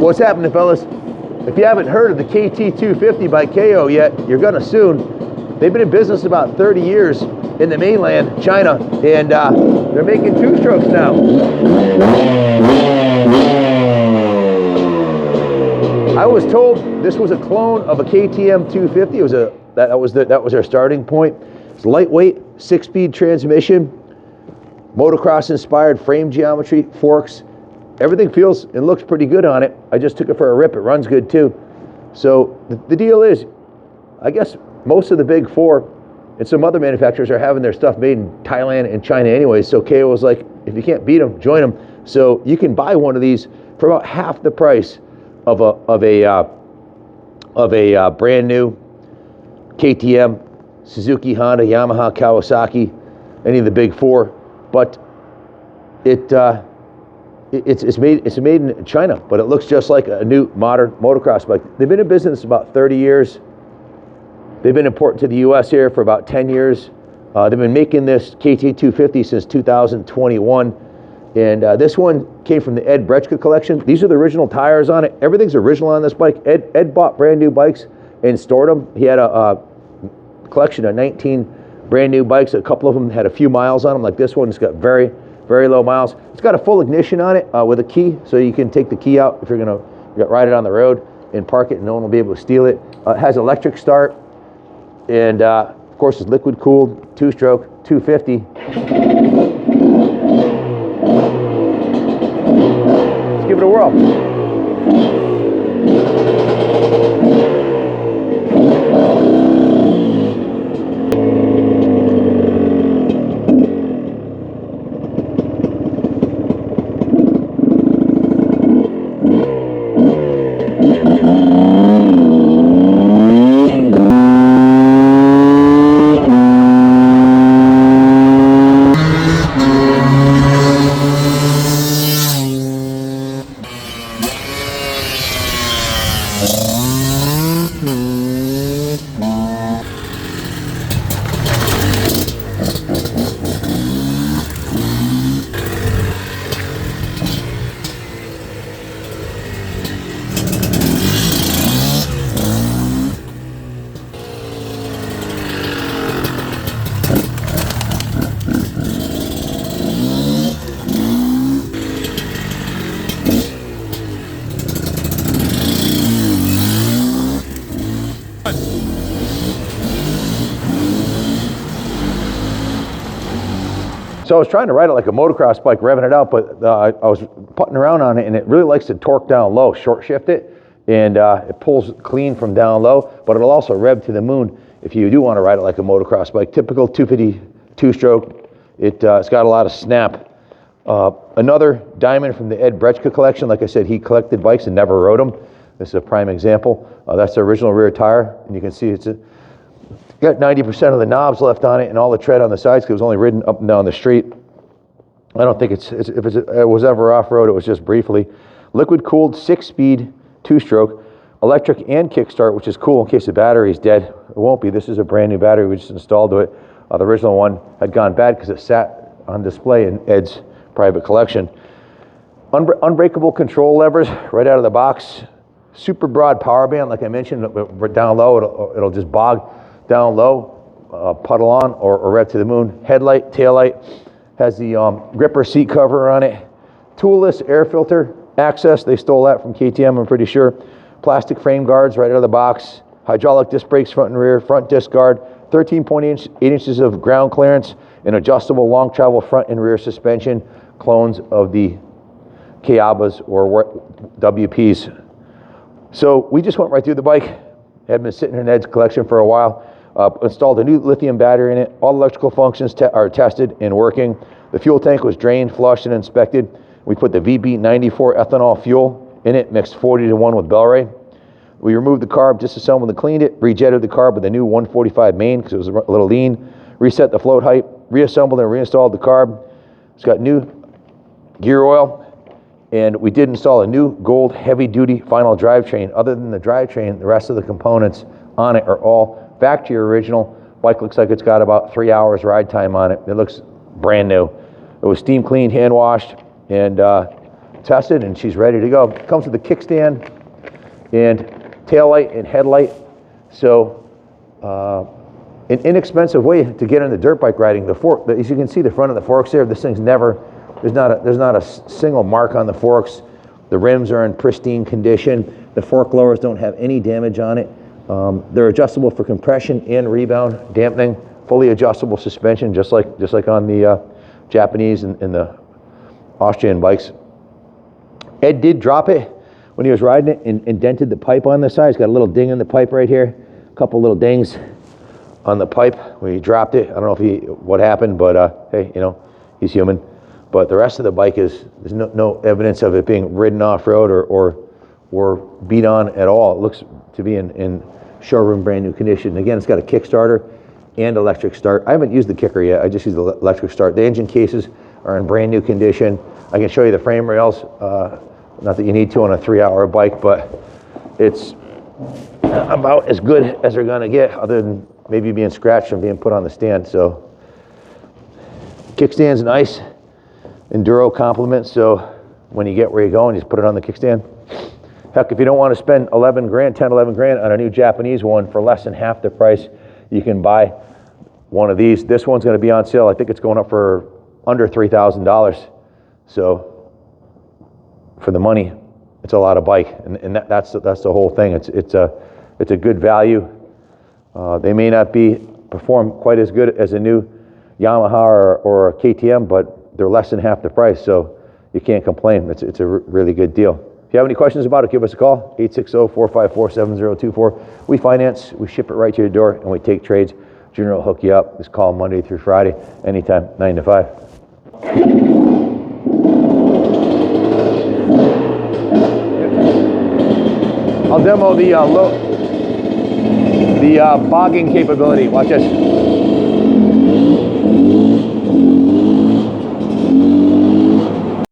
What's happening, fellas? If you haven't heard of the KT250 by KO yet, you're gonna soon. They've been in business about 30 years in the mainland, China, and they're making two-strokes now. I was told this was a clone of a KTM 250. It was that was their starting point. It's lightweight, 6-speed transmission, motocross-inspired frame geometry, forks. Everything feels and looks pretty good on it. I just took it for a rip. It runs good too. So the deal is, I guess most of the big four and some other manufacturers are having their stuff made in Thailand and China anyways. So KO was like, if you can't beat them, join them. So you can buy one of these for about half the price of a brand new KTM, Suzuki, Honda, Yamaha, Kawasaki, any of the big four. But it's made in China, but it looks just like a new modern motocross bike. They've been in business about 30 years. They've been imported to the US here for about 10 years. They've been making this KT250 since 2021. And this one came from the Ed Brechka collection. These are the original tires on it. Everything's original on this bike. Ed bought brand new bikes and stored them. He had a collection of 19 brand new bikes. A couple of them had a few miles on them, like this one. It's got very, very low miles. It's got a full ignition on it with a key, so you can take the key out if you're gonna ride it on the road and park it and no one will be able to steal it. It has electric start, and of course it's liquid cooled, two-stroke, 250. Let's give it a whirl. So I was trying to ride it like a motocross bike, revving it out, but I was putting around on it, and it really likes to torque down low, short shift it, and it pulls clean from down low, but it'll also rev to the moon if you do want to ride it like a motocross bike. Typical 250 two-stroke. It's got a lot of snap. Another diamond from the Ed Brechka collection. Like I said, he collected bikes and never rode them. This is a prime example. That's the original rear tire, and you can see it's got 90% of the knobs left on it and all the tread on the sides because it was only ridden up and down the street. I don't think if it was ever off-road, it was just briefly. Liquid cooled, 6-speed, two-stroke, electric and kickstart, which is cool in case the battery is dead. It won't be. This is a brand new battery we just installed to it. The original one had gone bad because it sat on display in Ed's private collection. Unbreakable control levers right out of the box. Super broad power band, like I mentioned, down low, it'll just bog down low, puddle on, or rev to the moon. Headlight, taillight, has the gripper seat cover on it. Toolless air filter access, they stole that from KTM, I'm pretty sure. Plastic frame guards right out of the box. Hydraulic disc brakes front and rear, front disc guard, 13.8 inches of ground clearance, and adjustable long travel front and rear suspension, clones of the Kayabas or WPs. So we just went right through the bike. Had been sitting in Ed's collection for a while. Installed a new lithium battery in it. All electrical functions are tested and working. The fuel tank was drained, flushed, and inspected. We put the VB94 ethanol fuel in it, mixed 40-1 with Bel-Ray. We removed the carb, disassembled and cleaned it, rejetted the carb with a new 145 main because it was a little lean, reset the float height, reassembled and reinstalled the carb. It's got new gear oil, and we did install a new gold heavy-duty final drivetrain. Other than the drivetrain, the rest of the components on it are all back to your original. Bike looks like it's got about 3 hours ride time on it. It looks brand new. It was steam cleaned, hand washed, and tested and she's ready to go. Comes with a kickstand and tail light and headlight. So an inexpensive way to get into dirt bike riding. The fork, as you can see the front of the forks there, this thing's never, there's not a single mark on the forks. The rims are in pristine condition. The fork lowers don't have any damage on it. They're adjustable for compression and rebound dampening. Fully adjustable suspension, just like on the Japanese and the Austrian bikes. Ed did drop it when he was riding it and dented the pipe on the side. He's got a little ding in the pipe right here. A couple little dings on the pipe where he dropped it. I don't know what happened, but hey, you know, he's human. But the rest of the bike there's no evidence of it being ridden off-road or beat on at all. It looks to be in showroom brand new condition. Again, it's got a Kickstarter and electric start. I haven't used the kicker yet. I just used the electric start. The engine cases are in brand new condition. I can show you the frame rails. Not that you need to on a 3-hour bike, but it's about as good as they're gonna get, other than maybe being scratched from being put on the stand. So kickstand's nice, enduro complement. So when you get where you're going, you just put it on the kickstand. Heck, if you don't want to spend 11 grand, 10, 11 grand on a new Japanese one for less than half the price, you can buy one of these. This one's going to be on sale. I think it's going up for under $3,000. So for the money, it's a lot of bike, and that's the whole thing. It's a good value. They may not perform quite as good as a new Yamaha or a KTM, but they're less than half the price, so you can't complain. It's a really good deal. If you have any questions about it, give us a call, 860-454-7024. We finance, we ship it right to your door, and we take trades. Junior will hook you up. Just call Monday through Friday, anytime, 9 to 5. I'll demo the bogging capability. Watch this.